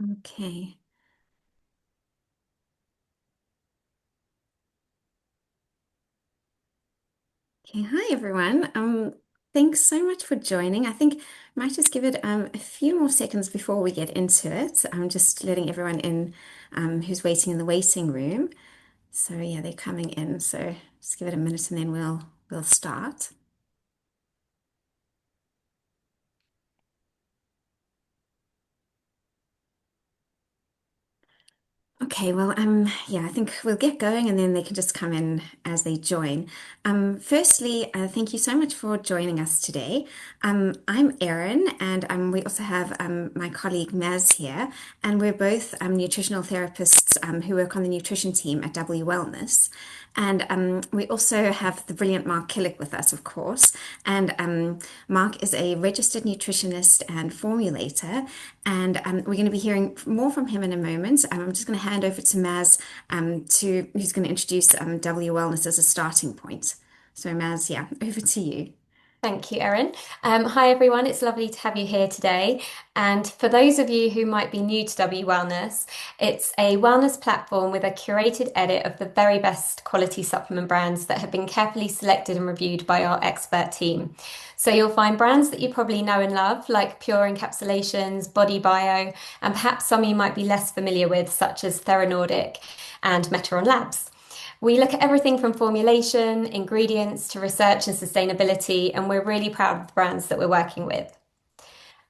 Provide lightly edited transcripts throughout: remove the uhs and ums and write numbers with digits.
Okay. Okay. Hi, everyone. Thanks so much for joining. I think I might just give it a few more seconds before we get into it. I'm just letting everyone in who's waiting in the waiting room. So yeah, they're coming in. So just give it a minute and then we'll start. Okay, well, yeah, I think we'll get going and then they can just come in as they join. Firstly, thank you so much for joining us today. I'm Erin, and we also have my colleague Maz here, and we're both nutritional therapists who work on the nutrition team at W Wellness. And we also have the brilliant Mark Killick with us, of course. And Mark is a registered nutritionist and formulator. And we're going to be hearing more from him in a moment. I'm just going to hand over to Maz, who's going to introduce W Wellness as a starting point. So, Maz, yeah, over to you. Thank you, Erin. Hi, everyone. It's lovely to have you here today. And for those of you who might be new to W Wellness, it's a wellness platform with a curated edit of the very best quality supplement brands that have been carefully selected and reviewed by our expert team. So you'll find brands that you probably know and love, like Pure Encapsulations, Body Bio, and perhaps some you might be less familiar with, such as Theranordic and Meteron Labs. We look at everything from formulation, ingredients to research and sustainability, and we're really proud of the brands that we're working with.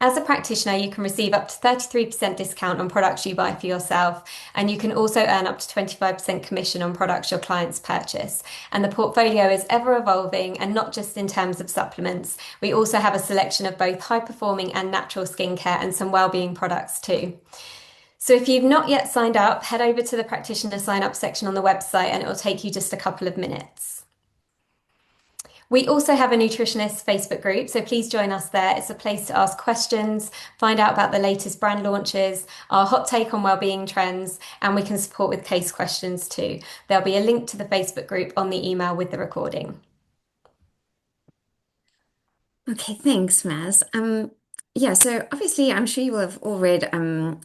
As a practitioner, you can receive up to 33% discount on products you buy for yourself, and you can also earn up to 25% commission on products your clients purchase. And the portfolio is ever evolving, and not just in terms of supplements. We also have a selection of both high performing and natural skincare and some well-being products too. So if you've not yet signed up, head over to the practitioner sign up section on the website and it will take you just a couple of minutes. We also have a nutritionist Facebook group, so please join us there. It's a place to ask questions, find out about the latest brand launches, our hot take on wellbeing trends, and we can support with case questions too. There'll be a link to the Facebook group on the email with the recording. Okay, thanks, Maz. Yeah, so obviously, I'm sure you will have all read, on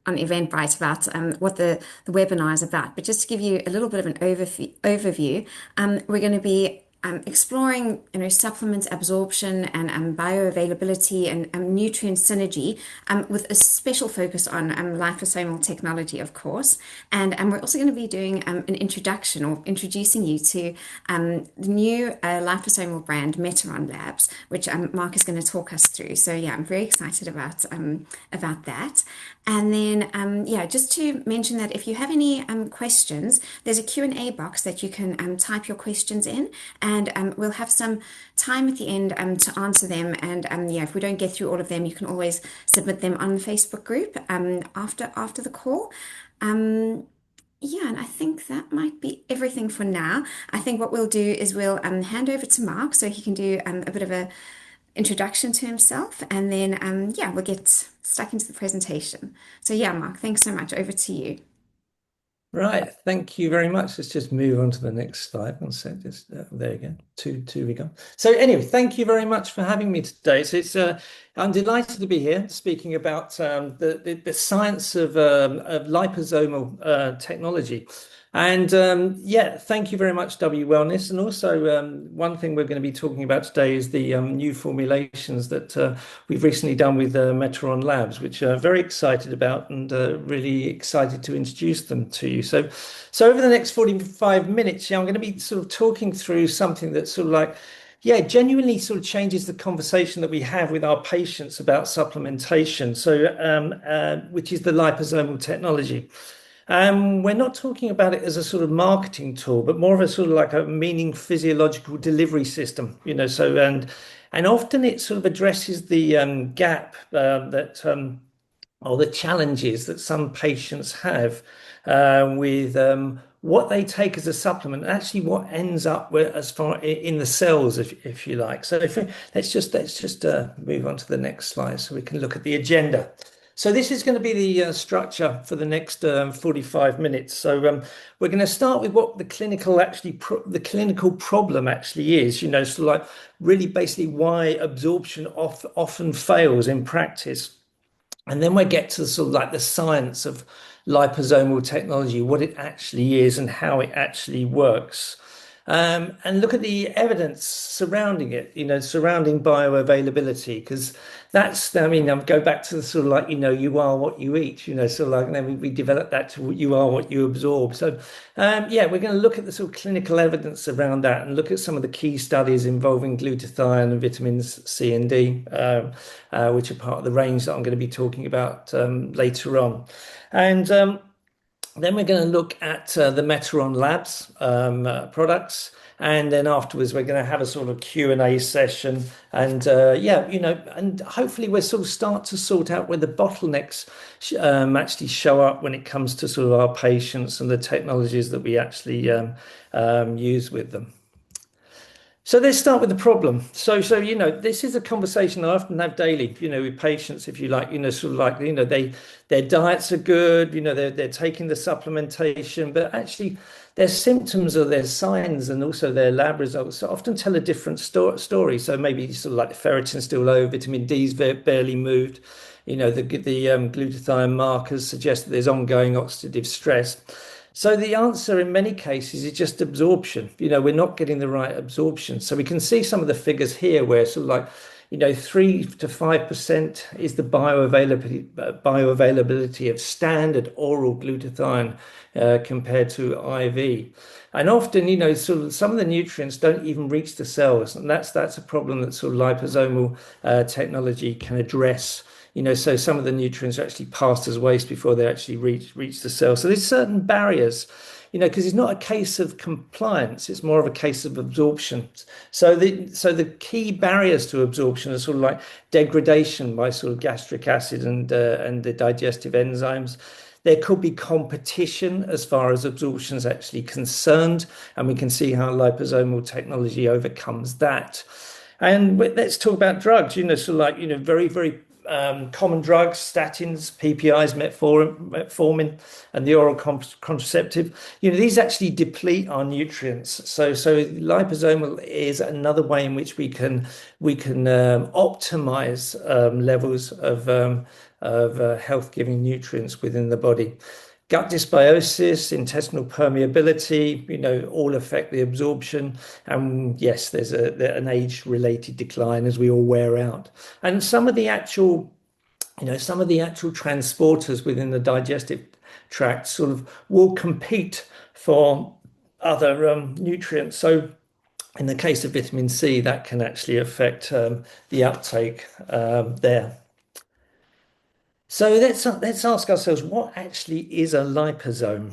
Eventbrite about what the webinar is about. But just to give you a little bit of an overview, we're going to be exploring, supplement absorption and bioavailability and nutrient synergy, with a special focus on liposomal technology, of course. And we're also going to be doing an introduction or introducing you to the new liposomal brand Meteron Labs, which Mark is going to talk us through. So yeah, I'm very excited about that. And then yeah, just to mention that if you have any questions, there's a Q&A box that you can type your questions in, and we'll have some time at the end to answer them. And yeah, if we don't get through all of them, you can always submit them on the Facebook group after the call. Yeah, and I think that might be everything for now. I think what we'll do is we'll hand over to Mark so he can do a bit of a introduction to himself, and then yeah, we'll get stuck into the presentation. So yeah, Mark, thanks so much. Over to you. Right, thank you very much. Let's just move on to the next slide. One sec, just there you go. Two we go. So anyway, thank you very much for having me today. So I'm delighted to be here speaking about the science of liposomal technology. And yeah, thank you very much, W Wellness. And also, one thing we're going to be talking about today is the new formulations that we've recently done with Meteron Labs, which I'm very excited about and really excited to introduce them to you. So over the next 45 minutes, yeah, I'm going to be sort of talking through something that's sort of like, yeah, genuinely sort of changes the conversation that we have with our patients about supplementation. So, which is the liposomal technology. We're not talking about it as a sort of marketing tool, but more of a sort of like a meaning physiological delivery system, So and often it sort of addresses the gap that or the challenges that some patients have with what they take as a supplement, and actually what ends up with, as far in the cells, if you like. So let's just move on to the next slide so we can look at the agenda. So this is going to be the structure for the next 45 minutes. So we're going to start with what the clinical problem actually is. Sort of like really basically why absorption often fails in practice. And then we get to sort of like the science of liposomal technology, what it actually is and how it actually works. And look at the evidence surrounding it, surrounding bioavailability, because I mean, I'll go back to the sort of like, you are what you eat, sort of like, and then we develop that to you are what you absorb. So, yeah, we're going to look at the sort of clinical evidence around that and look at some of the key studies involving glutathione and vitamins C and D, which are part of the range that I'm going to be talking about later on. And then we're going to look at the Meteron Labs products. And then afterwards, we're going to have a sort of Q&A session. And yeah, and hopefully we'll sort of start to sort out where the bottlenecks actually show up when it comes to sort of our patients and the technologies that we actually use with them. So let's start with the problem. So this is a conversation I often have daily, with patients, if you like, sort of like, their diets are good, they're taking the supplementation, but actually their symptoms or their signs and also their lab results often tell a different story. So maybe sort of like the ferritin's still low, vitamin D's barely moved, the glutathione markers suggest that there's ongoing oxidative stress. So the answer in many cases is just absorption. We're not getting the right absorption. So we can see some of the figures here where sort of like, 3 to 5% is the bioavailability of standard oral glutathione compared to IV. And often, sort of some of the nutrients don't even reach the cells, and that's a problem that sort of liposomal technology can address. So some of the nutrients are actually passed as waste before they actually reach the cell. So there's certain barriers, because it's not a case of compliance, it's more of a case of absorption. So the key barriers to absorption are sort of like degradation by sort of gastric acid and the digestive enzymes. There could be competition as far as absorption is actually concerned, and we can see how liposomal technology overcomes that. And let's talk about drugs, so like, very, very common drugs, statins, PPIs, metformin, and the oral contraceptive. These actually deplete our nutrients. So liposomal is another way in which we can optimize levels of health-giving nutrients within the body. Gut dysbiosis, intestinal permeability, all affect the absorption. And yes, there's an age-related decline as we all wear out. And some of the actual transporters within the digestive tract sort of will compete for other nutrients. So in the case of vitamin C, that can actually affect the uptake there. So let's ask ourselves, what actually is a liposome?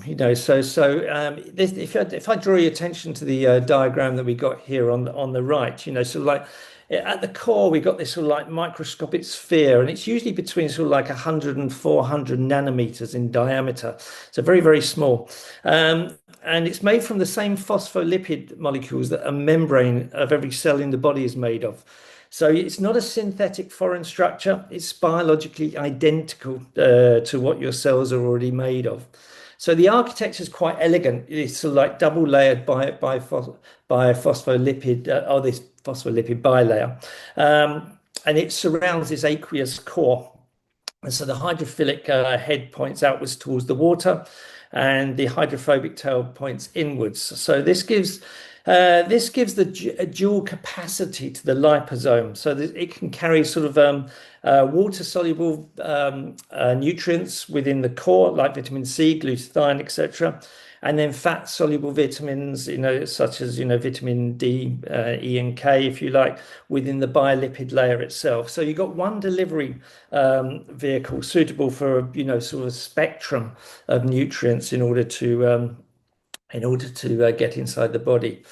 If I draw your attention to the diagram that we got here on the right, so like at the core we got this sort of like microscopic sphere, and it's usually between sort of like 100 and 400 nanometers in diameter, so very, very small. And it's made from the same phospholipid molecules that a membrane of every cell in the body is made of. So it's not a synthetic foreign structure. It's biologically identical to what your cells are already made of. So the architecture is quite elegant. It's sort of like double layered by phospholipid or this phospholipid bilayer, and it surrounds this aqueous core. And so the hydrophilic head points outwards towards the water, and the hydrophobic tail points inwards. So this gives a dual capacity to the liposome, so that it can carry sort of water-soluble nutrients within the core, like vitamin C, glutathione, etc., and then fat-soluble vitamins, such as vitamin D, E, and K, if you like, within the bilipid layer itself. So you've got one delivery vehicle suitable for sort of a spectrum of nutrients in order to get inside the body.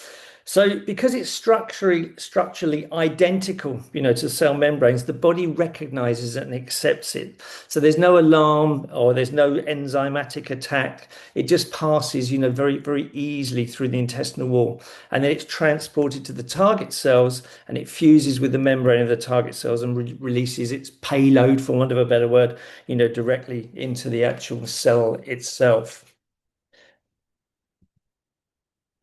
So because it's structurally identical, to cell membranes, the body recognizes it and accepts it. So there's no alarm or there's no enzymatic attack. It just passes, very, very easily through the intestinal wall. And then it's transported to the target cells, and it fuses with the membrane of the target cells and releases its payload, for want of a better word, directly into the actual cell itself.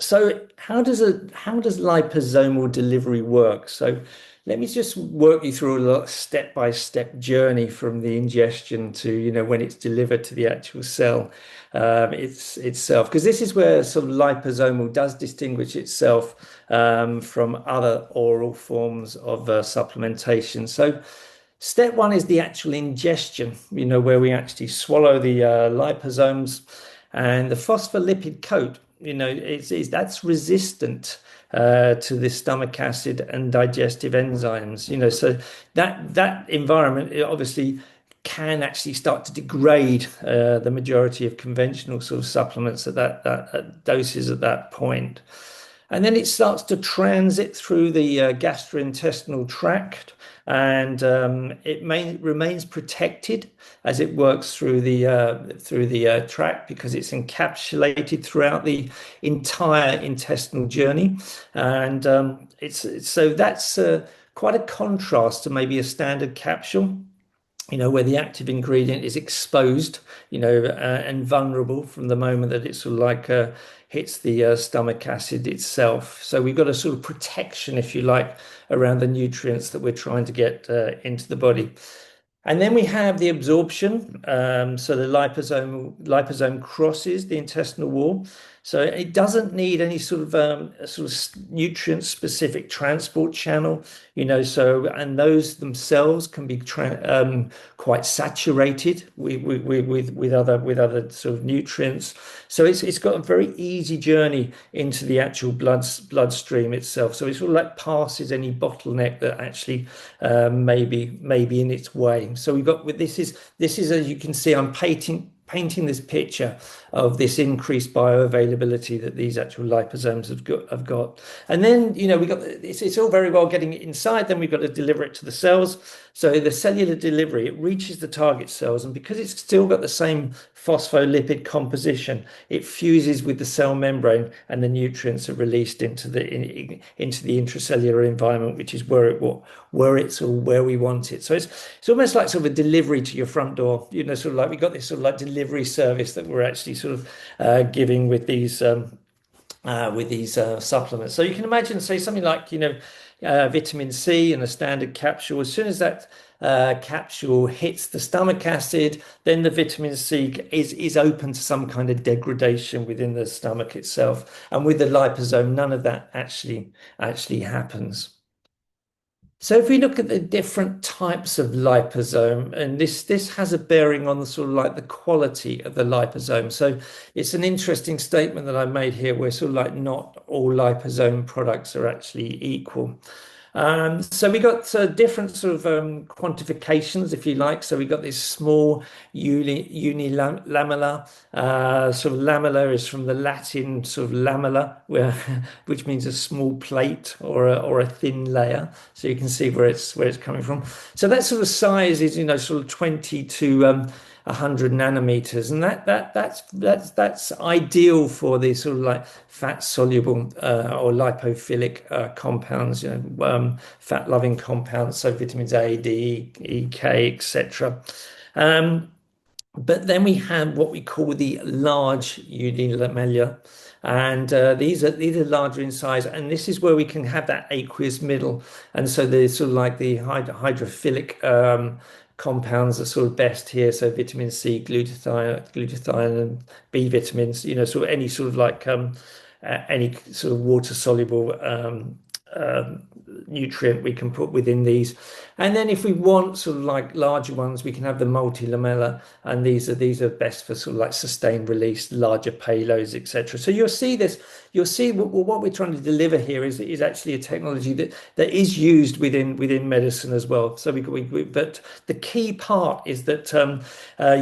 So how does liposomal delivery work? So let me just work you through a step-by-step journey from the ingestion to, when it's delivered to the actual cell itself. Because this is where sort of liposomal does distinguish itself from other oral forms of supplementation. So step one is the actual ingestion, where we actually swallow the liposomes and the phospholipid coat, that's resistant to the stomach acid and digestive enzymes, so that environment it obviously can actually start to degrade the majority of conventional sort of supplements at doses at that point. And then it starts to transit through the gastrointestinal tract, and remains protected as it works through the tract because it's encapsulated throughout the entire intestinal journey, and it's so that's quite a contrast to maybe a standard capsule, where the active ingredient is exposed, and vulnerable from the moment that it sort of like hits the stomach acid itself. So we've got a sort of protection, if you like, around the nutrients that we're trying to get into the body. And then we have the absorption. So the liposome crosses the intestinal wall. So it doesn't need any sort of nutrient specific transport channel, and those themselves can be quite saturated with other sort of nutrients. So it's got a very easy journey into the actual bloodstream itself. So it sort of like passes any bottleneck that actually may be in its way. So we've got this is as you can see, I'm painting this picture of this increased bioavailability that these actual liposomes have got. And then, we got it's all very well getting it inside, then we've got to deliver it to the cells. So the cellular delivery, it reaches the target cells, and because it's still got the same phospholipid composition, it fuses with the cell membrane, and the nutrients are released into the intracellular environment, which is where we want it. So it's almost like sort of a delivery to your front door, sort of like we got this sort of like delivery service that we're actually sort of giving with these supplements. So you can imagine, say, something like vitamin C in a standard capsule. As soon as that capsule hits the stomach acid, then the vitamin C is open to some kind of degradation within the stomach itself. And with the liposome, none of that actually happens. So if we look at the different types of liposome, and this has a bearing on the sort of like the quality of the liposome. So it's an interesting statement that I made here, where sort of like not all liposome products are actually equal. So we got different sort of quantifications, if you like. So we got this small unilamellar. Sort of lamella is from the Latin sort of lamella, which means a small plate or a thin layer. So you can see where it's coming from. So that sort of size is sort of 20 to 100 nanometers, and that's ideal for the sort of like fat soluble or lipophilic compounds, fat loving compounds, so vitamins A, D, E, K, etc. But then we have what we call the large unilamellar, and these are larger in size, and this is where we can have that aqueous middle, and so the sort of like the hydrophilic compounds are sort of best here. So vitamin C, glutathione, and B vitamins. Sort of any sort of like any sort of water soluble nutrient we can put within these. And then if we want sort of like larger ones, we can have the multilamellar, and these are best for sort of like sustained release, larger payloads, etc. So you'll see what we're trying to deliver here is actually a technology that is used within medicine as well. So but the key part is that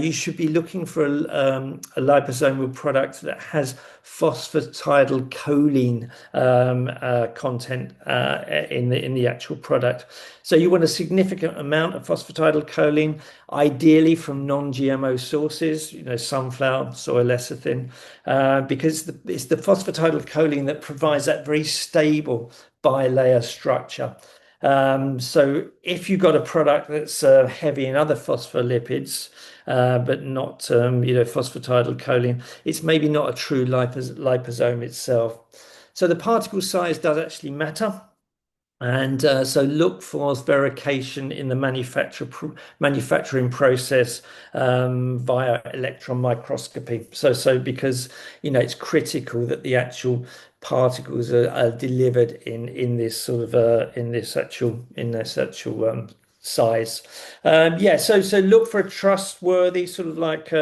you should be looking for a liposomal product that has phosphatidylcholine content in the actual product. So you want a significant amount of phosphatidylcholine, ideally from non-GMO sources, sunflower, soy lecithin, because it's the phosphatidylcholine that provides that very stable bilayer structure. So if you've got a product that's heavy in other phospholipids, but not phosphatidylcholine, it's maybe not a true liposome itself. So the particle size does actually matter. And so look for verification in the manufacturing process via electron microscopy. So because it's critical that the actual particles are delivered in this sort of in this actual size. Yeah, so look for a trustworthy sort of like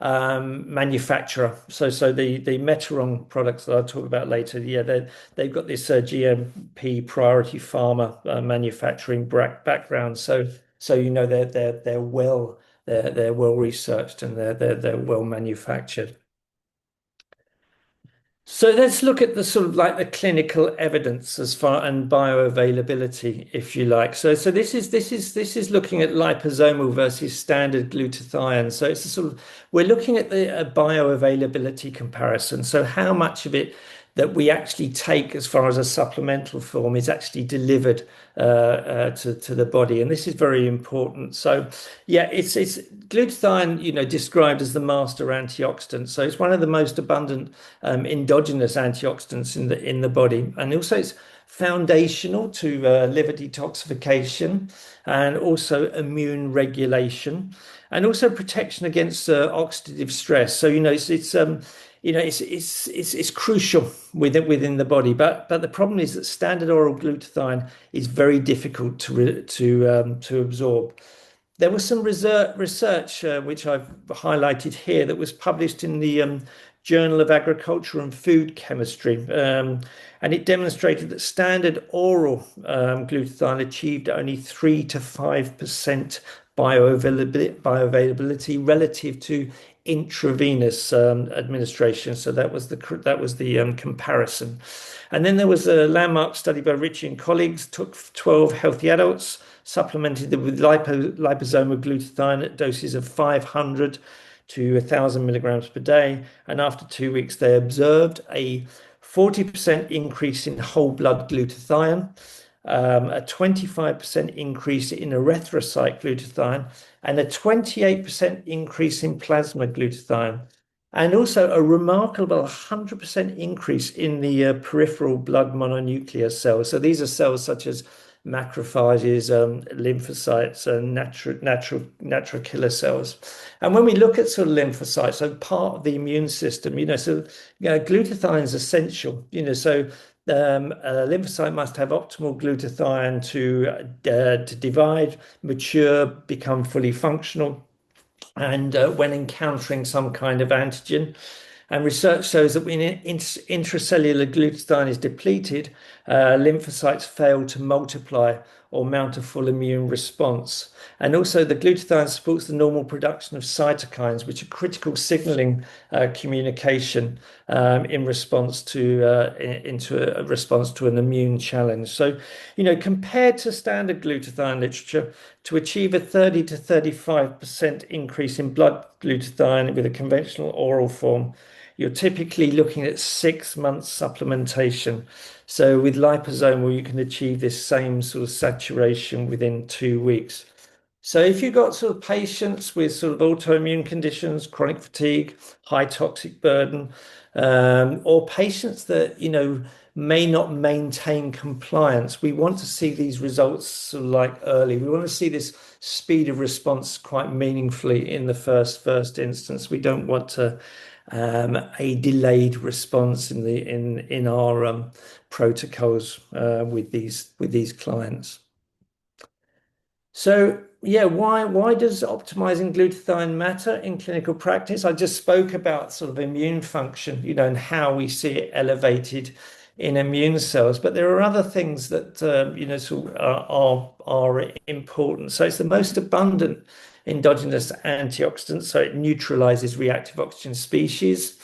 manufacturer. So the Meteron products that I'll talk about later, yeah, they've got this GMP priority pharma manufacturing background. So they're well researched and they're well manufactured. So let's look at the sort of like the clinical evidence as far and bioavailability, if you like. So this is looking at liposomal versus standard glutathione. So it's a sort of we're looking at the bioavailability comparison. So how much of it that we actually take as far as a supplemental form is actually delivered to the body, and this is very important. So yeah, it's glutathione, described as the master antioxidant. So it's one of the most abundant endogenous antioxidants in the body, and also it's foundational to liver detoxification and also immune regulation and also protection against oxidative stress. So it's crucial within the body, but the problem is that standard oral glutathione is very difficult to absorb. There was some research which I've highlighted here that was published in the Journal of Agriculture and Food Chemistry, and it demonstrated that standard oral glutathione achieved only 3 to 5% bioavailability relative to intravenous administration. So that was the comparison. And then there was a landmark study by Ritchie and colleagues, took 12 healthy adults, supplemented them with liposomal glutathione at doses of 500 to 1,000 milligrams per day. And after 2 weeks, they observed a 40% increase in whole blood glutathione, a 25% increase in erythrocyte glutathione, and a 28% increase in plasma glutathione, and also a remarkable 100% increase in the peripheral blood mononuclear cells. So these are cells such as macrophages, lymphocytes, and natural killer cells. And when we look at sort of lymphocytes, so part of the immune system, glutathione is essential. A lymphocyte must have optimal glutathione to divide, mature, become fully functional, and when encountering some kind of antigen. And research shows that when intracellular glutathione is depleted, lymphocytes fail to multiply or mount a full immune response. And also, the glutathione supports the normal production of cytokines, which are critical signaling communication in response into a response to an immune challenge. So, compared to standard glutathione literature, to achieve a 30 to 35% increase in blood glutathione with a conventional oral form, you're typically looking at 6 months supplementation. So with liposomal, you can achieve this same sort of saturation within 2 weeks. So if you've got sort of patients with sort of autoimmune conditions, chronic fatigue, high toxic burden, or patients that, may not maintain compliance, we want to see these results sort of like early. We want to see this speed of response quite meaningfully in the first instance. We don't want to a delayed response in our protocols with these clients. So yeah, why does optimizing glutathione matter in clinical practice? I just spoke about sort of immune function, and how we see it elevated in immune cells, but there are other things that sort of are important. So it's the most abundant endogenous antioxidant, so it neutralizes reactive oxygen species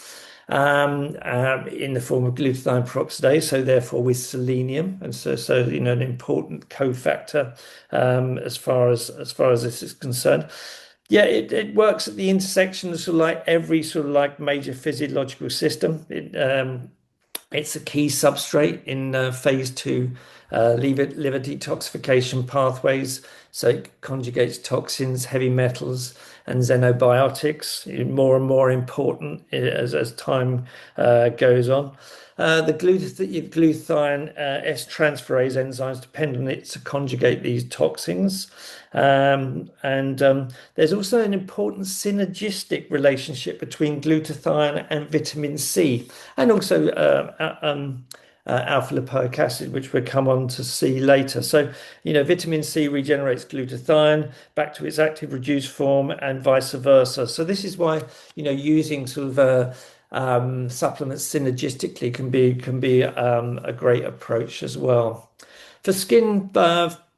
in the form of glutathione peroxidase, so therefore with selenium, and so an important cofactor as far as this is concerned. Yeah, it works at the intersection of sort of like every sort of like major physiological system. It's a key substrate in phase two liver detoxification pathways. So it conjugates toxins, heavy metals, and xenobiotics, more and more important as time goes on. The glutathione S transferase enzymes depend on it to conjugate these toxins. And there's also an important synergistic relationship between glutathione and vitamin C, and also alpha lipoic acid, which we'll come on to see later. So, vitamin C regenerates glutathione back to its active reduced form and vice versa. So this is why, using sort of supplements synergistically can be a great approach as well. For skin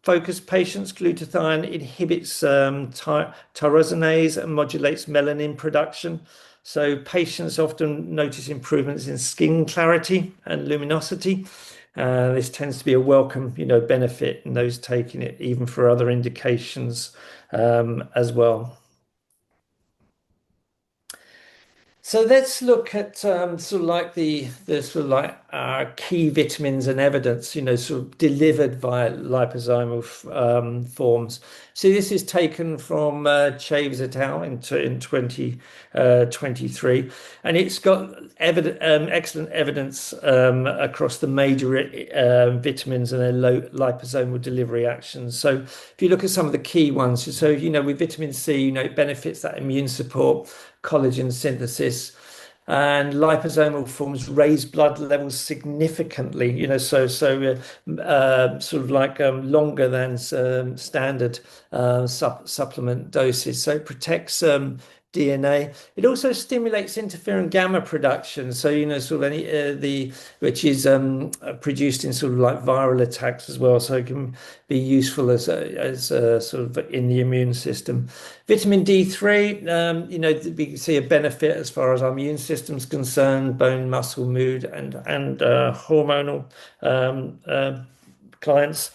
focused patients, glutathione inhibits tyrosinase and modulates melanin production. So patients often notice improvements in skin clarity and luminosity. This tends to be a welcome, benefit in those taking it, even for other indications as well. So let's look at sort of like the sort of like key vitamins and evidence, sort of delivered via liposomal forms. So this is taken from Chaves et al. in 2023, and it's got excellent evidence across the major vitamins and their low liposomal delivery actions. So if you look at some of the key ones, so with vitamin C, it benefits that immune support, collagen synthesis, and liposomal forms raise blood levels significantly, sort of like longer than standard supplement doses. So it protects DNA. It also stimulates interferon gamma production. So, sort of which is produced in sort of like viral attacks as well. So it can be useful as sort of in the immune system. Vitamin D3, we can see a benefit as far as our immune system's concerned, bone, muscle, mood, and hormonal clients.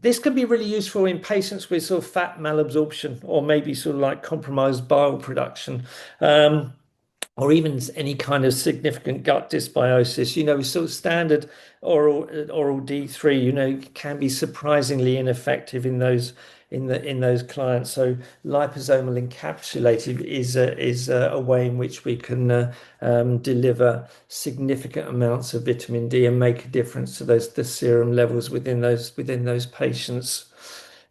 This can be really useful in patients with sort of fat malabsorption, or maybe sort of like compromised bile production, or even any kind of significant gut dysbiosis. Sort of standard oral D3, can be surprisingly ineffective in those clients. So liposomal encapsulated is a way in which we can deliver significant amounts of vitamin D and make a difference to the serum levels within those patients.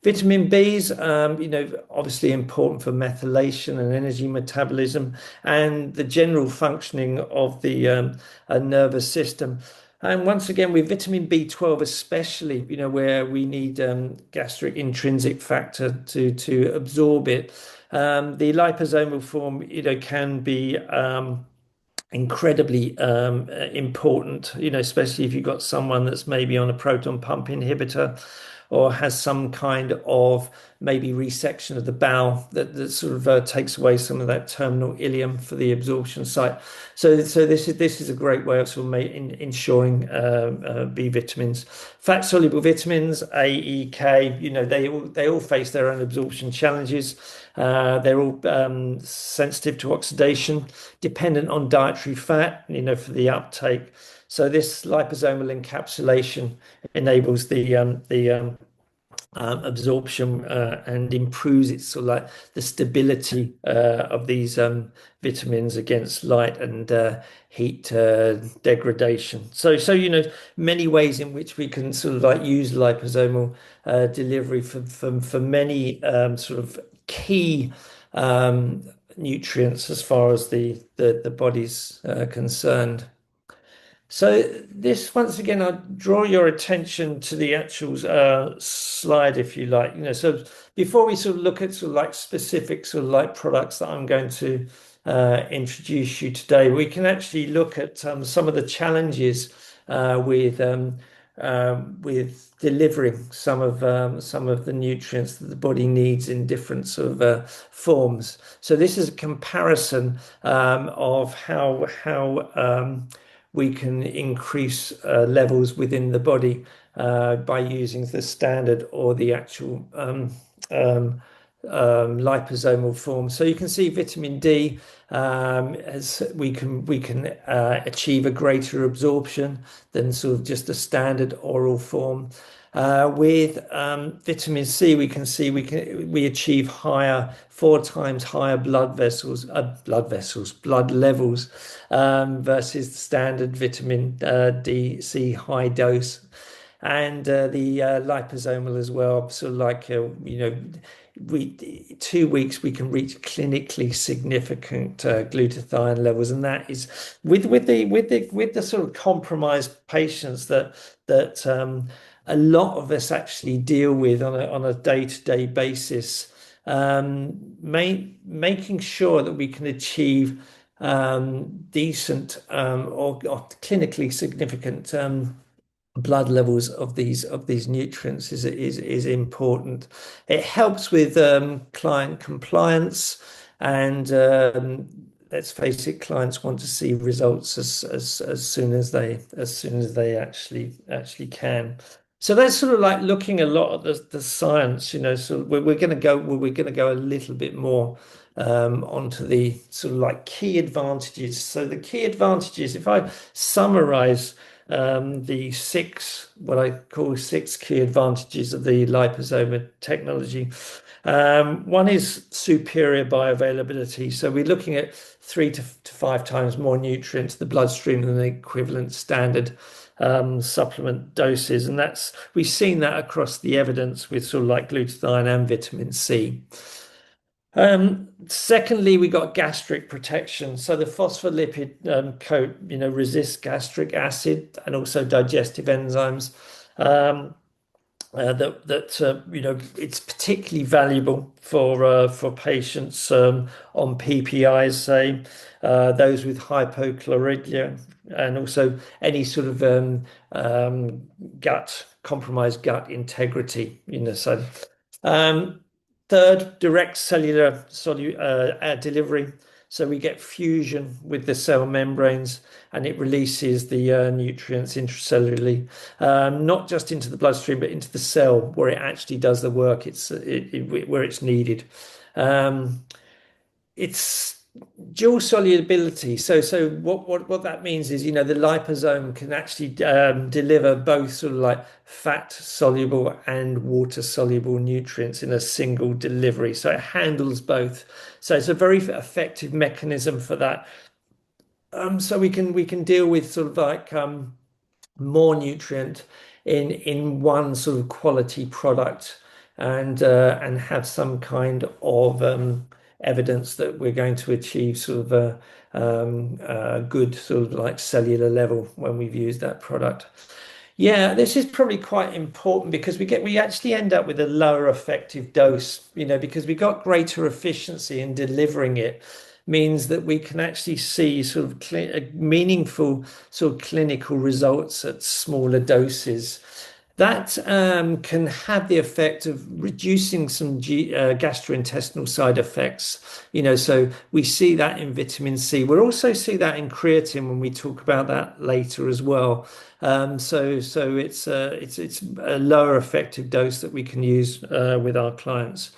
Vitamin B's, obviously important for methylation and energy metabolism and the general functioning of the nervous system. And once again, with vitamin B12 especially, where we need gastric intrinsic factor to absorb it, the liposomal form, can be incredibly important, especially if you've got someone that's maybe on a proton pump inhibitor, or has some kind of maybe resection of the bowel that sort of takes away some of that terminal ileum for the absorption site. So this is a great way of sort of ensuring B vitamins. Fat soluble vitamins, A, E, K, they all face their own absorption challenges. They're all sensitive to oxidation, dependent on dietary fat, for the uptake. So this liposomal encapsulation enables the absorption and improves its sort of like the stability of these vitamins against light and heat degradation. So many ways in which we can sort of like use liposomal delivery for many sort of key nutrients as far as the body's concerned. So this, once again, I'll draw your attention to the actual slide, if you like. So before we sort of look at sort of like specific sort of like products that I'm going to introduce you today, we can actually look at some of the challenges with delivering some of the nutrients that the body needs in different sort of forms. So this is a comparison of how we can increase levels within the body by using the standard or the actual liposomal form. So you can see vitamin D, as we can achieve a greater absorption than sort of just a standard oral form. With vitamin C, we can see we achieve higher, 4 times higher blood levels versus the standard vitamin D, C high dose, and the liposomal as well. So like we 2 weeks we can reach clinically significant glutathione levels, and that is with the sort of compromised patients that a lot of us actually deal with on a day-to-day basis. Making sure that we can achieve decent or clinically significant blood levels of these nutrients is important. It helps with client compliance, and let's face it, clients want to see results as soon as they actually can. So that's sort of like looking a lot at the science, So we're going to go a little bit more onto the sort of like key advantages. So the key advantages, if I summarize the what I call six key advantages of the liposomal technology. One is superior bioavailability. So we're looking at 3 to 5 times more nutrients to the bloodstream than the equivalent standard supplement doses. And we've seen that across the evidence with sort of like glutathione and vitamin C. Secondly, we got gastric protection. So the phospholipid coat, resists gastric acid and also digestive enzymes. It's particularly valuable for patients on PPIs, say those with hypochlorhydria, and also any sort of compromised gut integrity. So. Third, direct cellular delivery. So we get fusion with the cell membranes, and it releases the nutrients intracellularly, not just into the bloodstream, but into the cell where it actually does the work. Where it's needed. It's dual solubility. So what that means is, the liposome can actually deliver both sort of like fat soluble and water soluble nutrients in a single delivery. So it handles both. So it's a very effective mechanism for that. So we can deal with sort of like more nutrient in one sort of quality product, and have some kind of evidence that we're going to achieve sort of a good sort of like cellular level when we've used that product. Yeah, this is probably quite important because we actually end up with a lower effective dose, because we got greater efficiency in delivering it, means that we can actually see sort of meaningful sort of clinical results at smaller doses. That can have the effect of reducing some gastrointestinal side effects. So we see that in vitamin C. We'll also see that in creatine when we talk about that later as well. So it's a lower effective dose that we can use with our clients.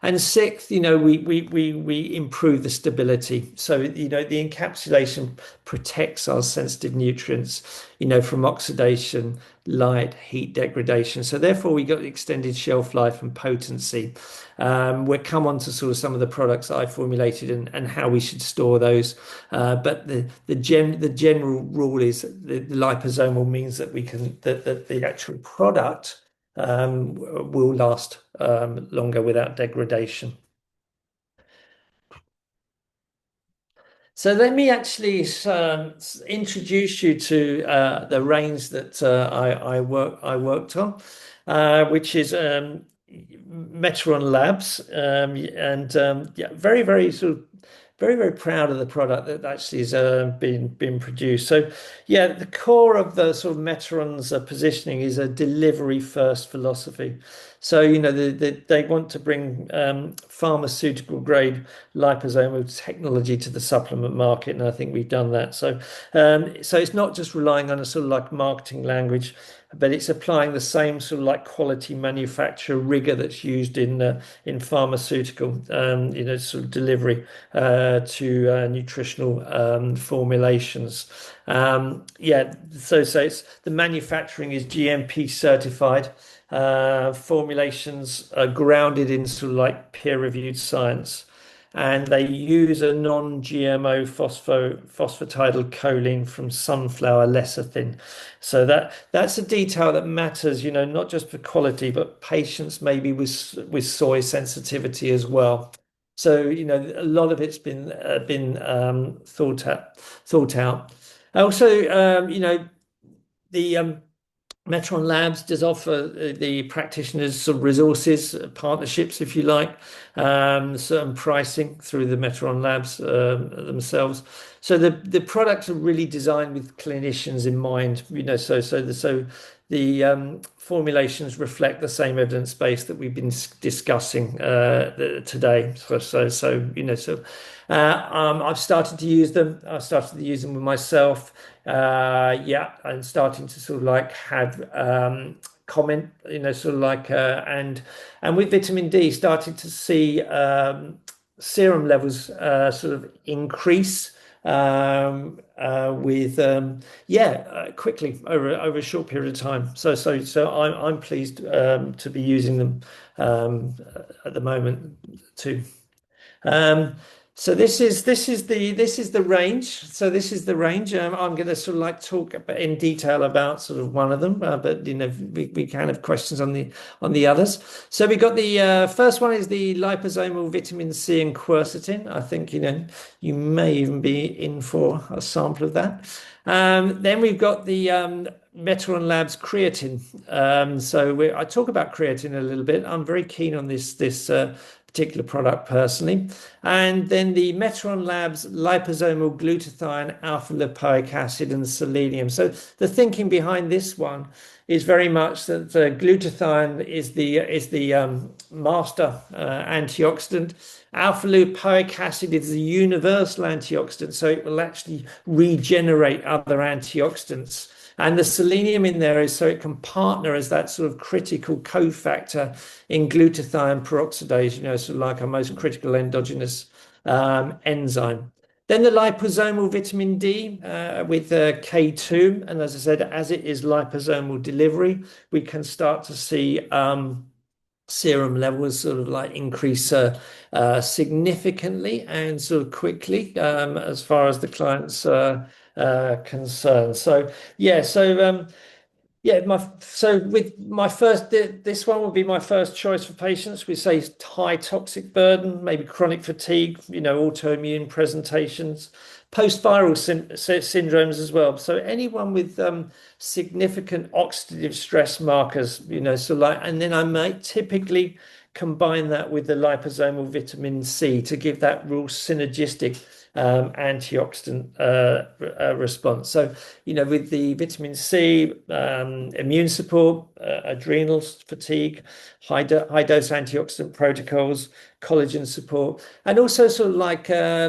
And sixth, we improve the stability. So, the encapsulation protects our sensitive nutrients, from oxidation, light, heat degradation. So therefore, we got extended shelf life and potency. We'll come on to sort of some of the products that I formulated and how we should store those. But the general rule is the liposomal means that that the actual product will last longer without degradation. So let me actually introduce you to the range that I worked on, which is Meteron Labs, and yeah, very sort of very proud of the product that actually has been produced. So yeah, the core of the sort of Meteron's positioning is a delivery first philosophy. So they want to bring pharmaceutical grade liposomal technology to the supplement market, and I think we've done that. So it's not just relying on a sort of like marketing language, but it's applying the same sort of like quality manufacture rigor that's used in pharmaceutical sort of delivery to nutritional formulations. Yeah, so it's the manufacturing is GMP certified. formulations are grounded in sort of like peer-reviewed science, and they use a non-GMO phosphatidyl choline from sunflower lecithin. So that's a detail that matters, not just for quality, but patients maybe with soy sensitivity as well. So, a lot of it's been thought out. Also, the Meteron Labs does offer the practitioners some resources, partnerships, if you like, certain pricing through the Meteron Labs themselves. So the products are really designed with clinicians in mind, so the formulations reflect the same evidence base that we've been discussing today. I've started to use them. I've started to use them with myself. Yeah, and starting to sort of like have comment, sort of like and with vitamin D, starting to see serum levels sort of increase with quickly over a short period of time. So I'm pleased to be using them at the moment too. Um, so this is the range. So this is the range. I'm going to sort of like talk in detail about sort of one of them, but we can have questions on the others. So we got the first one is the liposomal vitamin C and quercetin. I think you may even be in for a sample of that. Then we've got the Meteron Labs creatine. I talk about creatine a little bit. I'm very keen on this particular product personally. And then the Meteron Labs liposomal glutathione, alpha lipoic acid, and selenium. So the thinking behind this one is very much that glutathione is the master antioxidant. Alpha lipoic acid is a universal antioxidant, so it will actually regenerate other antioxidants. And the selenium in there is so it can partner as that sort of critical cofactor in glutathione peroxidase, sort of like our most critical endogenous enzyme. Then the liposomal vitamin D with K2. And as I said, as it is liposomal delivery, we can start to see serum levels sort of like increase significantly and sort of quickly as far as the client's concerned. So yeah, with my first, this one would be my first choice for patients. We say high toxic burden, maybe chronic fatigue, autoimmune presentations, post-viral syndromes as well. So anyone with significant oxidative stress markers, and then I might typically combine that with the liposomal vitamin C to give that real synergistic antioxidant response. So, with the vitamin C, immune support, adrenals, fatigue, high dose antioxidant protocols, collagen support, and also sort of like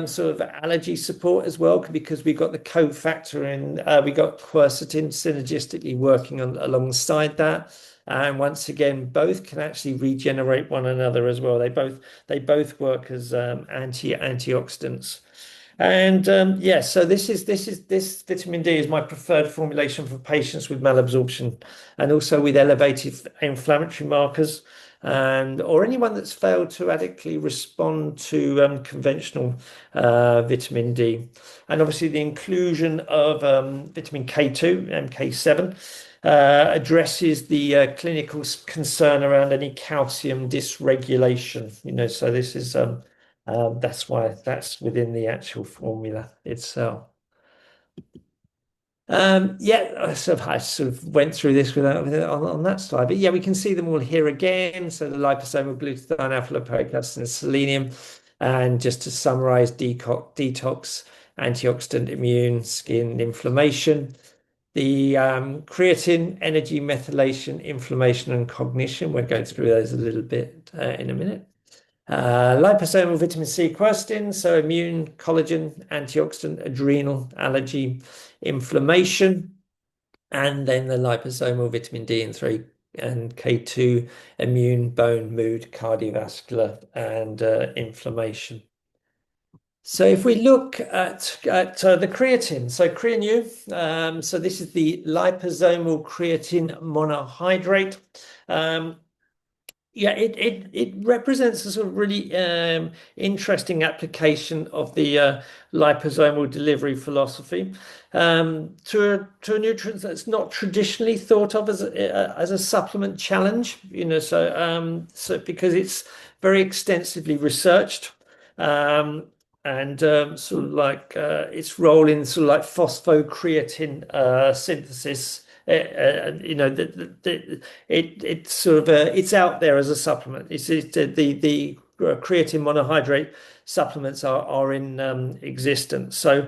sort of allergy support as well, because we've got the cofactor in, we got quercetin synergistically working alongside that. And once again, both can actually regenerate one another as well. They both work as antioxidants. And so this vitamin D is my preferred formulation for patients with malabsorption and also with elevated inflammatory markers or anyone that's failed to adequately respond to conventional vitamin D. And obviously the inclusion of vitamin K2, MK7, addresses the clinical concern around any calcium dysregulation. So this is that's why that's within the actual formula itself. I sort of went through this on that slide, but yeah, we can see them all here again. So the liposomal glutathione, alpha lipoic acid, and selenium. And just to summarize, detox, antioxidant, immune, skin, inflammation. The creatine, energy, methylation, inflammation, and cognition. We're going through those a little bit in a minute. Liposomal vitamin C, quercetin, so immune, collagen, antioxidant, adrenal, allergy, inflammation, and then the liposomal vitamin D and 3 and K2, immune, bone, mood, cardiovascular, and inflammation. So if we look at the creatine, so creatine, so this is the liposomal creatine monohydrate. Um, Yeah, it represents a sort of really interesting application of the liposomal delivery philosophy to a nutrient that's not traditionally thought of as a supplement challenge, so because it's very extensively researched um, and sort of like its role in sort of like phosphocreatine synthesis. It's sort of it's out there as a supplement. The creatine monohydrate supplements are in existence. So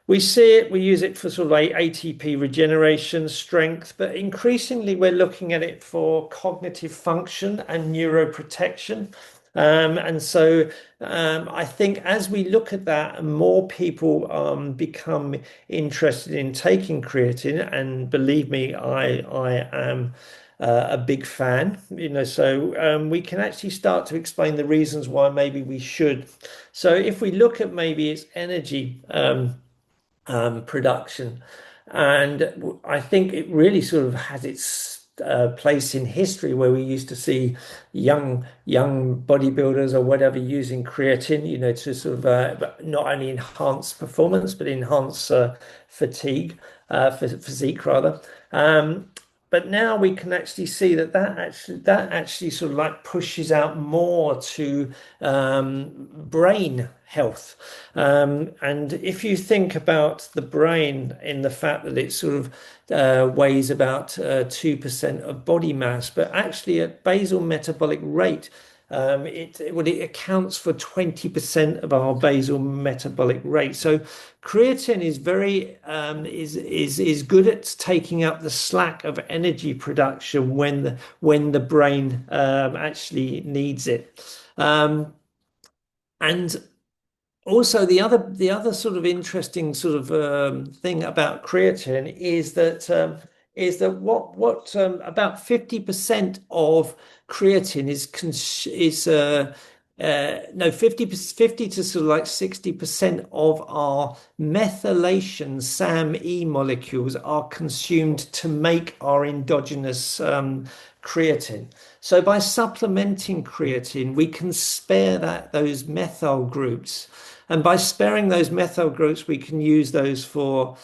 we see it, we use it for sort of like ATP regeneration, strength, but increasingly we're looking at it for cognitive function and neuroprotection. I think as we look at that, more people become interested in taking creatine, and believe me, I am a big fan. We can actually start to explain the reasons why maybe we should. So if we look at maybe its energy production. And I think it really sort of has its place in history where we used to see young bodybuilders or whatever using creatine, to sort of not only enhance performance but enhance physique rather. But now we can actually see that actually sort of like pushes out more to brain health. And if you think about the brain in the fact that it sort of weighs about 2% of body mass, but actually at basal metabolic rate, it accounts for 20% of our basal metabolic rate. So creatine is very is good at taking up the slack of energy production when the brain actually needs it. And also, the other sort of interesting sort of thing about creatine is that what about 50% of creatine is no 50 to sort of like 60% of our methylation SAMe molecules are consumed to make our endogenous creatine. So by supplementing creatine, we can spare those methyl groups. And by sparing those methyl groups, we can use those for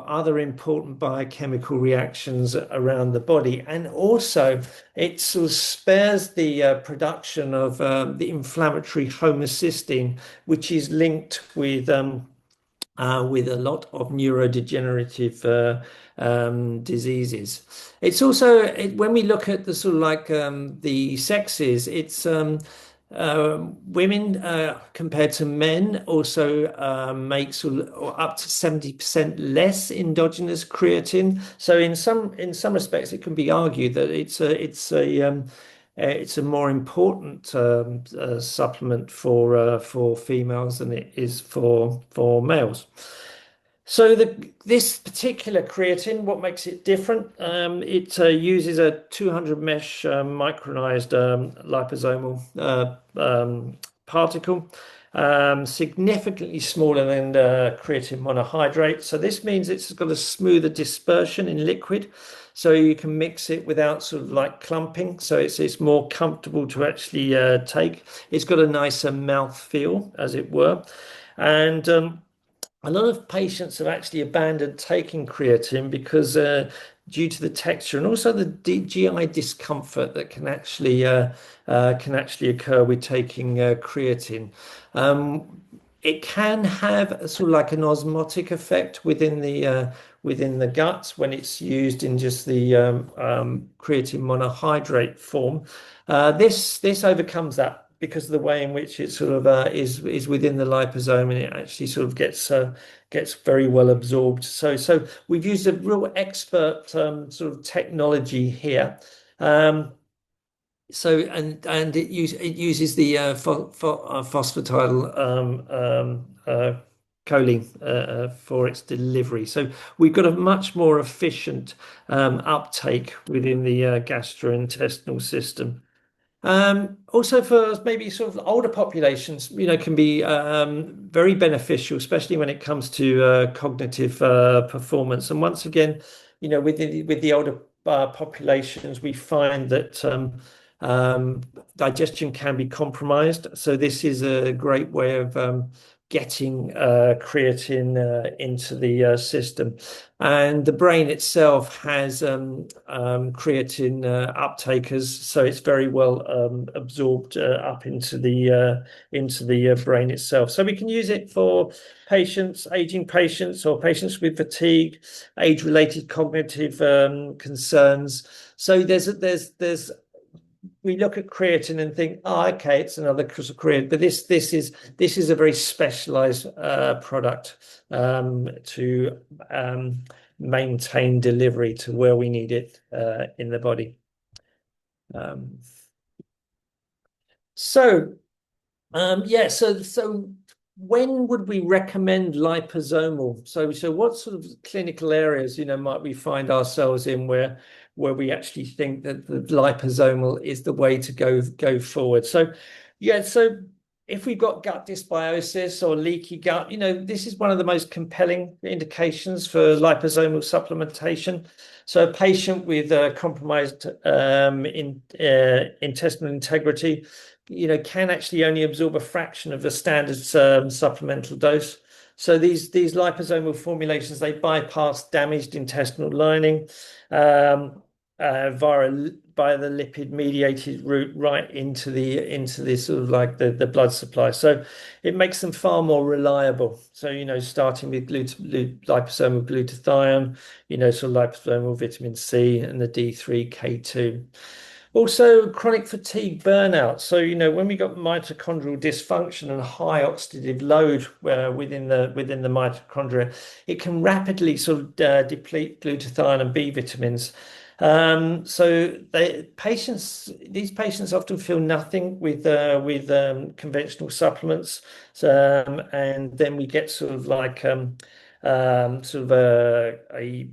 other important biochemical reactions around the body. And also, it sort of spares the production of the inflammatory homocysteine, which is linked with a lot of neurodegenerative diseases. It's also, when we look at the sort of like the sexes, it's women compared to men also make sort of up to 70% less endogenous creatine. So in some respects, it can be argued that it's a more important supplement for females than it is for males. So this particular creatine, what makes it different? It uses a 200 mesh micronized liposomal particle, significantly smaller than the creatine monohydrate. So this means it's got a smoother dispersion in liquid, so you can mix it without sort of like clumping. So it's more comfortable to actually take. It's got a nicer mouth feel, as it were, and a lot of patients have actually abandoned taking creatine because due to the texture and also the GI discomfort that can actually occur with taking creatine. It can have a sort of like an osmotic effect within the guts when it's used in just the creatine monohydrate form. This overcomes that because of the way in which it sort of is within the liposome, and it actually sort of gets very well absorbed. So we've used a real expert sort of technology here. It uses the phosphatidyl choline for its delivery. So we've got a much more efficient uptake within the gastrointestinal system. Also for maybe sort of older populations, can be very beneficial, especially when it comes to cognitive performance. And once again, with the older populations, we find that um, digestion can be compromised. So this is a great way of getting creatine into the system. And the brain itself has creatine uptakers, so it's very well absorbed up into the brain itself. So we can use it for patients, aging patients, or patients with fatigue, age-related cognitive concerns. So there's we look at creatine and think, oh, okay, it's another creatine, but this is a very specialized product to maintain delivery to where we need it in the body. Um, so yeah, so when would we recommend liposomal? So what sort of clinical areas, might we find ourselves in where we actually think that the liposomal is the way to go forward? So yeah, so if we've got gut dysbiosis or leaky gut, this is one of the most compelling indications for liposomal supplementation. So a patient with compromised intestinal integrity can actually only absorb a fraction of the standard supplemental dose. So these liposomal formulations, they bypass damaged intestinal lining via the lipid mediated route right into the sort of like the blood supply. So it makes them far more reliable. So starting with liposomal glutathione, sort of liposomal vitamin C and the D3K2. Also, chronic fatigue burnout. So, when we got mitochondrial dysfunction and high oxidative load within the mitochondria, it can rapidly sort of deplete glutathione and B vitamins. So these patients often feel nothing with conventional supplements. And then we get sort of like sort of a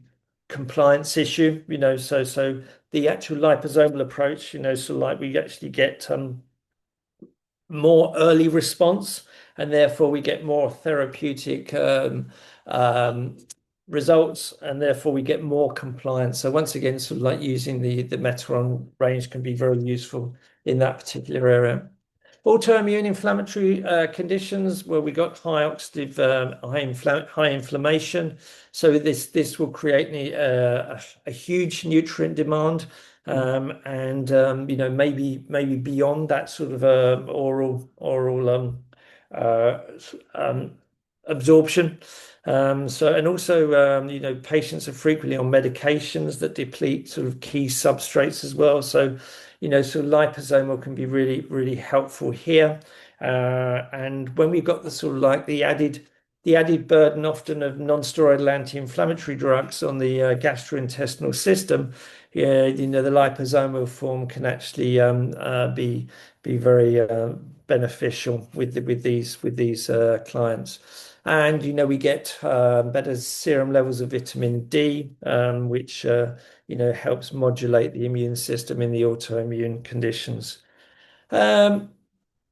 compliance issue, so the actual liposomal approach, so like we actually get more early response, and therefore we get more therapeutic um, results, and therefore we get more compliance. So once again, sort of like using the Meteron range can be very useful in that particular area. Autoimmune inflammatory conditions where we got high oxidative, high inflammation. So this will create a huge nutrient demand, and maybe beyond that sort of oral uh, um, absorption. So and also patients are frequently on medications that deplete sort of key substrates as well. So so liposomal can be really, really helpful here. And when we've got the sort of like the added burden often of non-steroidal anti-inflammatory drugs on the gastrointestinal system, yeah, the liposomal form can actually be very beneficial with these clients. And we get better serum levels of vitamin D, which helps modulate the immune system in the autoimmune conditions. Um,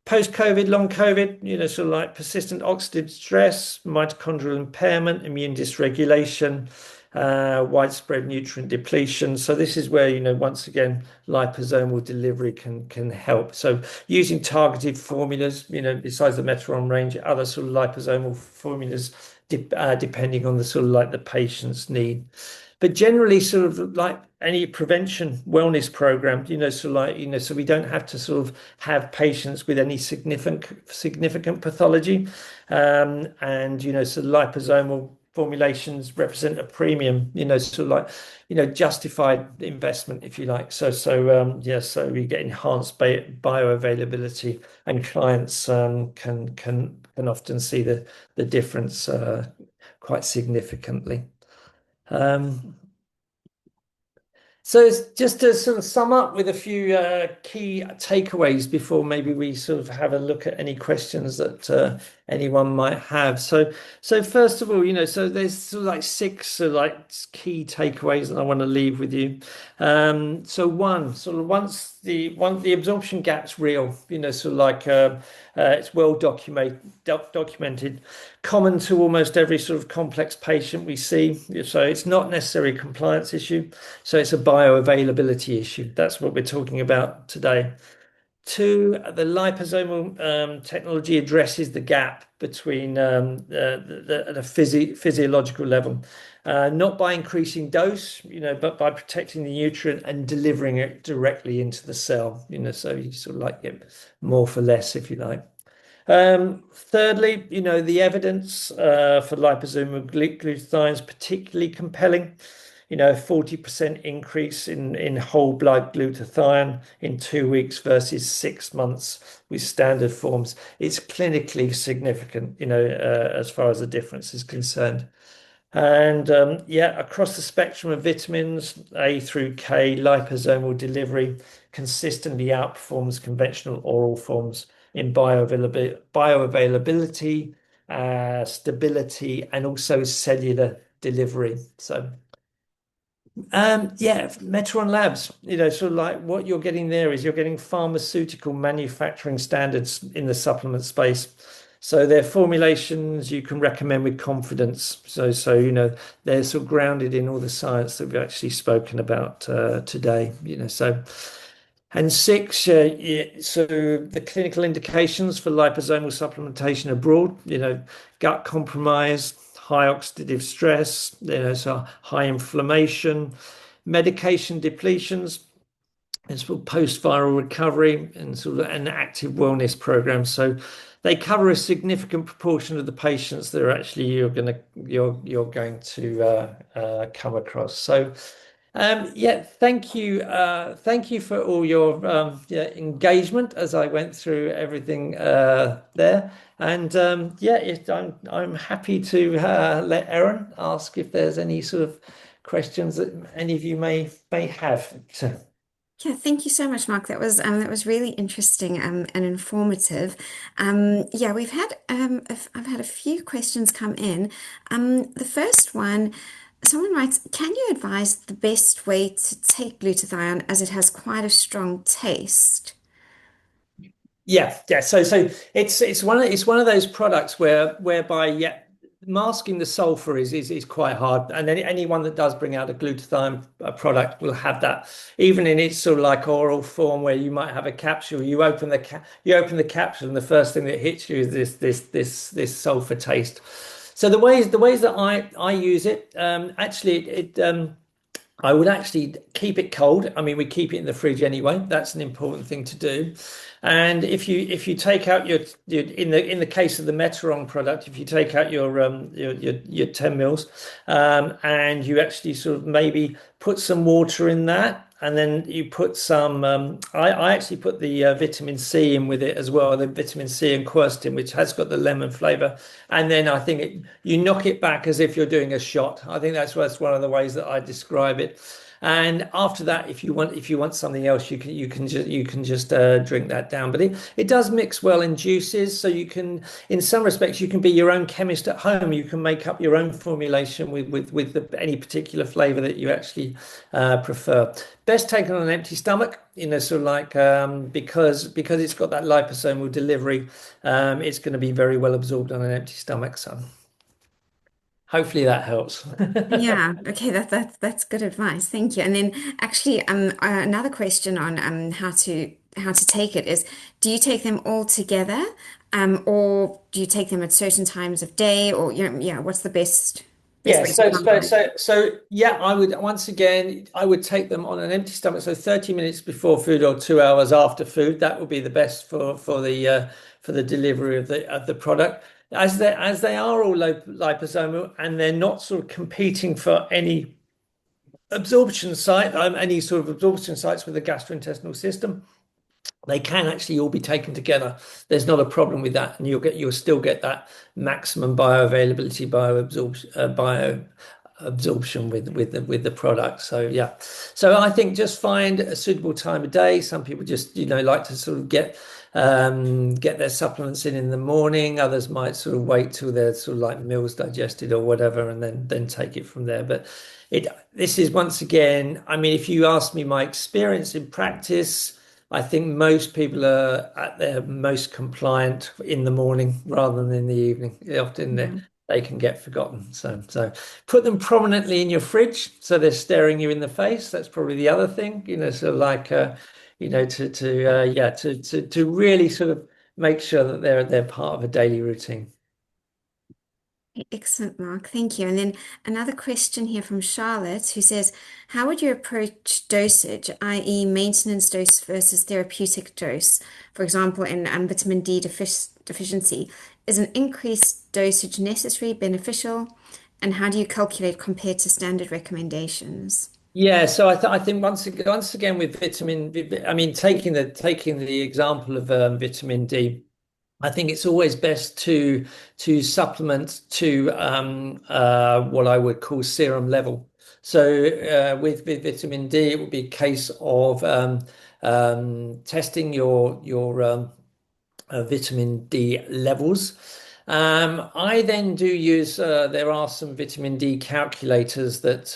Post-COVID, long COVID, sort of like persistent oxidative stress, mitochondrial impairment, immune dysregulation, widespread nutrient depletion. So this is where, once again, liposomal delivery can help. So using targeted formulas, besides the Meteron range, other sort of liposomal formulas, depending on the sort of like the patient's need. But generally, sort of like any prevention wellness program, so we don't have to sort of have patients with any significant pathology, and so liposomal formulations represent a premium, sort of like justified investment, if you like. So we get enhanced bioavailability, and clients can often see the difference quite significantly. Um, so it's just to sort of sum up with a few key takeaways before maybe we sort of have a look at any questions that anyone might have. So first of all, so there's sort of like six like key takeaways that I want to leave with you. So one, sort of once the absorption gap's real, sort of like it's well documented, common to almost every sort of complex patient we see. So it's not necessarily a compliance issue. So it's a bioavailability issue. That's what we're talking about today. Two, the liposomal technology addresses the gap between at a physiological level, not by increasing dose, but by protecting the nutrient and delivering it directly into the cell, so you sort of like get more for less, if you like. Thirdly, the evidence for liposomal glutathione is particularly compelling. 40% increase in whole blood glutathione in 2 weeks versus 6 months with standard forms. It's clinically significant, as far as the difference is concerned. And yeah, across the spectrum of vitamins, A through K, liposomal delivery consistently outperforms conventional oral forms in bioavailability, stability, and also cellular delivery. So yeah, Meteron Labs, sort of like what you're getting there is you're getting pharmaceutical manufacturing standards in the supplement space. So their formulations you can recommend with confidence. So they're sort of grounded in all the science that we've actually spoken about today. And six, yeah, so the clinical indications for liposomal supplementation are broad, gut compromise, high oxidative stress, so high inflammation, medication depletions, and sort of post-viral recovery and sort of an active wellness program. So they cover a significant proportion of the patients that are actually you're going to come across. So yeah, thank you for all your yeah, engagement as I went through everything there. And yeah, I'm happy to let Erin ask if there's any sort of questions that any of you may have. So, Yeah, thank you so much, Mark. That was really interesting and informative. Yeah, I've had a few questions come in. The first one, someone writes, can you advise the best way to take glutathione as it has quite a strong taste? yeah. So it's one of those products whereby yeah, masking the sulfur is quite hard, and anyone that does bring out a glutathione product will have that, even in its sort of like oral form, where you might have a capsule. You open the capsule, and the first thing that hits you is this sulfur taste. So the ways that I use it, actually I would actually keep it cold. I mean, we keep it in the fridge anyway. That's an important thing to do. And if you take out your in the case of the Meteron product, if you take out your 10 mils, and you actually sort of maybe put some water in that, and then you put some. I actually put the vitamin C in with it as well, the vitamin C and quercetin, which has got the lemon flavor. And then I think you knock it back as if you're doing a shot. I think that's one of the ways that I describe it. And after that, if you want something else, you can just drink that down. But it does mix well in juices, so in some respects, you can be your own chemist at home. You can make up your own formulation with any particular flavor that you actually prefer. Best taken on an empty stomach, sort of like because it's got that liposomal delivery, it's going to be very well absorbed on an empty stomach. So hopefully that helps. Yeah, okay, that's good advice. Thank you. And then actually another question on how to take it is, do you take them all together or do you take them at certain times of day, or yeah, what's the best Yeah, way to so so combine? so so yeah, I would take them on an empty stomach, so 30 minutes before food or 2 hours after food. That would be the best for the delivery of the product. As they are all liposomal and they're not sort of competing for any sort of absorption sites with the gastrointestinal system. They can actually all be taken together. There's not a problem with that, and you'll still get that maximum bioavailability, bioabsorption with the product. So yeah, so I think just find a suitable time of day. Some people just like to sort of get get their supplements in the morning. Others might sort of wait till their sort of like meals digested or whatever, and then take it from there. But this is once again, I mean, if you ask me my experience in practice, I think most people are at their most compliant in the morning rather than in the evening. Often Yeah. they can get forgotten. So put them prominently in your fridge so they're staring you in the face. That's probably the other thing, so like to really sort of make sure that they're part of a daily routine. Excellent, Mark. Thank you. And then another question here from Charlotte who says, how would you approach dosage, i.e., maintenance dose versus therapeutic dose? For example, in vitamin D deficiency, is an increased dosage necessary, beneficial? And how do you calculate compared to standard recommendations? Yeah, so I think once again with I mean taking the example of vitamin D. I think it's always best to supplement to what I would call serum level. So with vitamin D, it would be a case of testing your vitamin D levels. I then do use. There are some vitamin D calculators that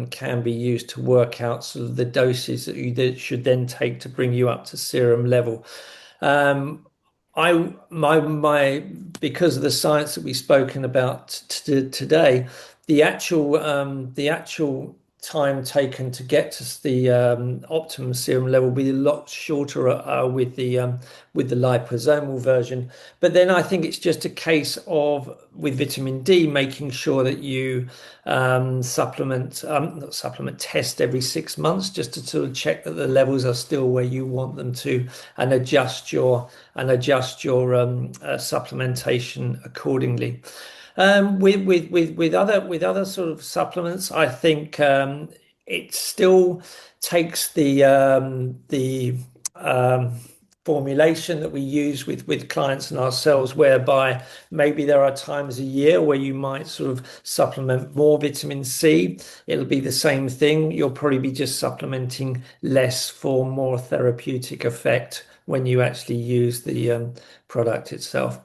can be used to work out sort of the doses that that should then take to bring you up to serum level. Um, my because of the science that we've spoken about today, the actual time taken to get to the optimum serum level will be a lot shorter with the liposomal version. But then I think it's just a case of with vitamin D making sure that you not supplement, test every 6 months just to sort of check that the levels are still where you want them to, and adjust your supplementation accordingly. With other sort of supplements, I think it still takes the um, formulation that we use with clients and ourselves, whereby maybe there are times a year where you might sort of supplement more vitamin C. It'll be the same thing. You'll probably be just supplementing less for more therapeutic effect when you actually use the product itself.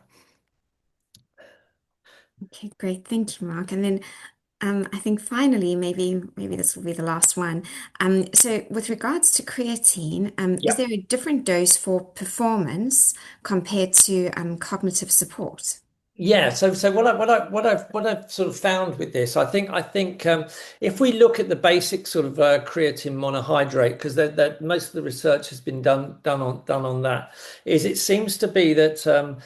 Okay, great. Thank you, Mark. And then I think finally, maybe this will be the last one. So with regards to creatine, is Yeah. there a different dose for performance compared to cognitive support? Yeah, so what I've sort of found with this, I think if we look at the basic sort of creatine monohydrate, because that most of the research has been done on that, is it seems to be that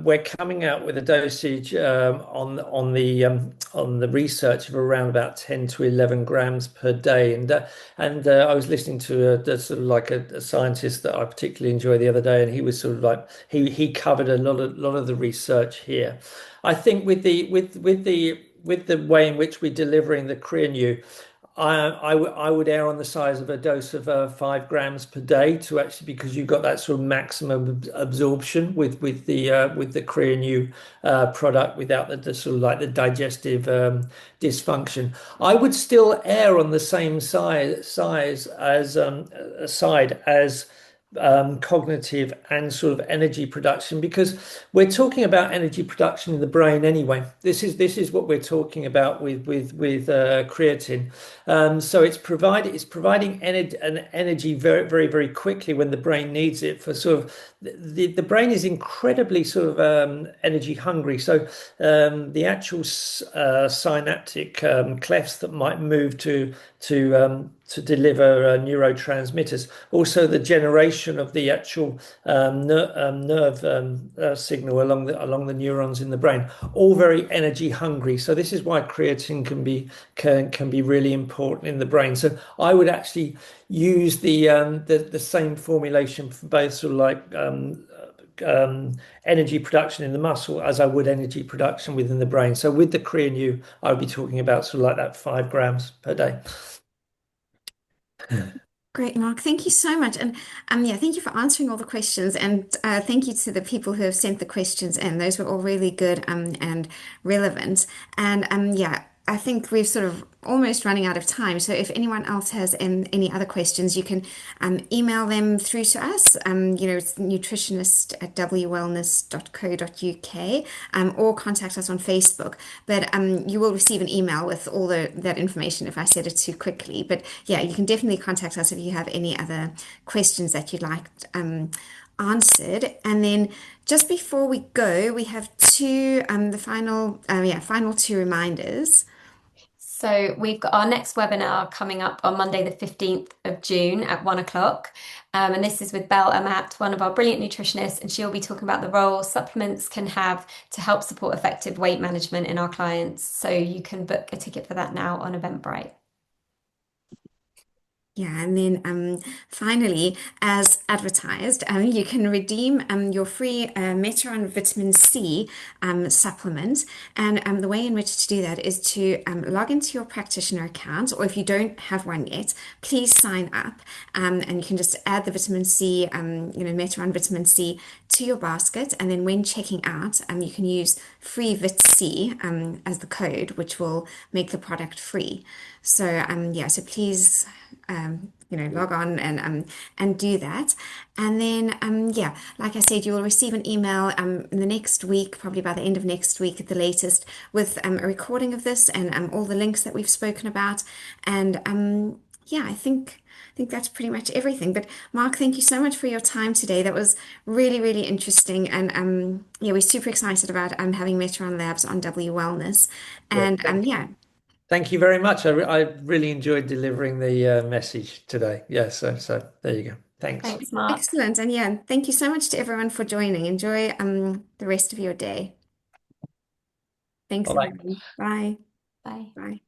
we're coming out with a dosage on the research of around about 10 to 11 grams per day, and I was listening to a sort of like a scientist that I particularly enjoy the other day, and he was sort of like he covered a lot of the research here. I think with the way in which we're delivering the Creanu, I would err on the size of a dose of 5 grams per day to actually, because you've got that sort of maximum absorption with the Creanu product without the sort of like the digestive dysfunction. I would still err on the same size as side as cognitive and sort of energy production, because we're talking about energy production in the brain anyway. This is what we're talking about with creatine. So it's providing an energy very very very quickly when the brain needs it for sort of the brain is incredibly sort of energy hungry. So the actual synaptic clefts that might move to deliver neurotransmitters. Also, the generation of the actual nerve signal along the neurons in the brain, all very energy hungry. So this is why creatine can be really important in the brain. So I would actually use the same formulation for both sort of like energy production in the muscle as I would energy production within the brain. So with the Creanu, I would be talking about sort of like that 5 grams per day. Great, Mark. Thank you so much. And yeah, thank you for answering all the questions. And thank you to the people who have sent the questions in. Those were all really good and relevant. And yeah, I think we've sort of almost running out of time. So if anyone else has any other questions, you can email them through to us. It's nutritionist at wwellness.co.uk, or contact us on Facebook. But you will receive an email with all that information if I said it too quickly. But yeah, you can definitely contact us if you have any other questions that you'd like answered. And then just before we go, we have the final two reminders. So we've got our next webinar coming up on Monday, the 15th of June at 1 o'clock. And this is with Belle Amat, one of our brilliant nutritionists, and she'll be talking about the role supplements can have to help support effective weight management in our clients. So you can book a ticket for that now on Eventbrite. Yeah, and then finally, as advertised, you can redeem your free Meteron Vitamin C supplement. And the way in which to do that is to log into your practitioner account, or if you don't have one yet, please sign up. And you can just add the vitamin C, Meteron Vitamin C to your basket. And then when checking out, you can use free Vit C as the code, which will make the product free. So so please log on and do that. And then like I said, you will receive an email in the next week, probably by the end of next week at the latest, with a recording of this and all the links that we've spoken about. And I think that's pretty much everything. But Mark, thank you so much for your time today. That was really, really interesting. And we're super excited about having Meteron Labs on W Wellness. Yeah, And thank you very much. I really enjoyed delivering the message today. Yeah, so there you go. Thanks. Thanks, Mark. excellent. And yeah, thank you so much to everyone for joining. Enjoy the rest of your day. Thanks, Bye. everyone. Bye. Bye. Bye.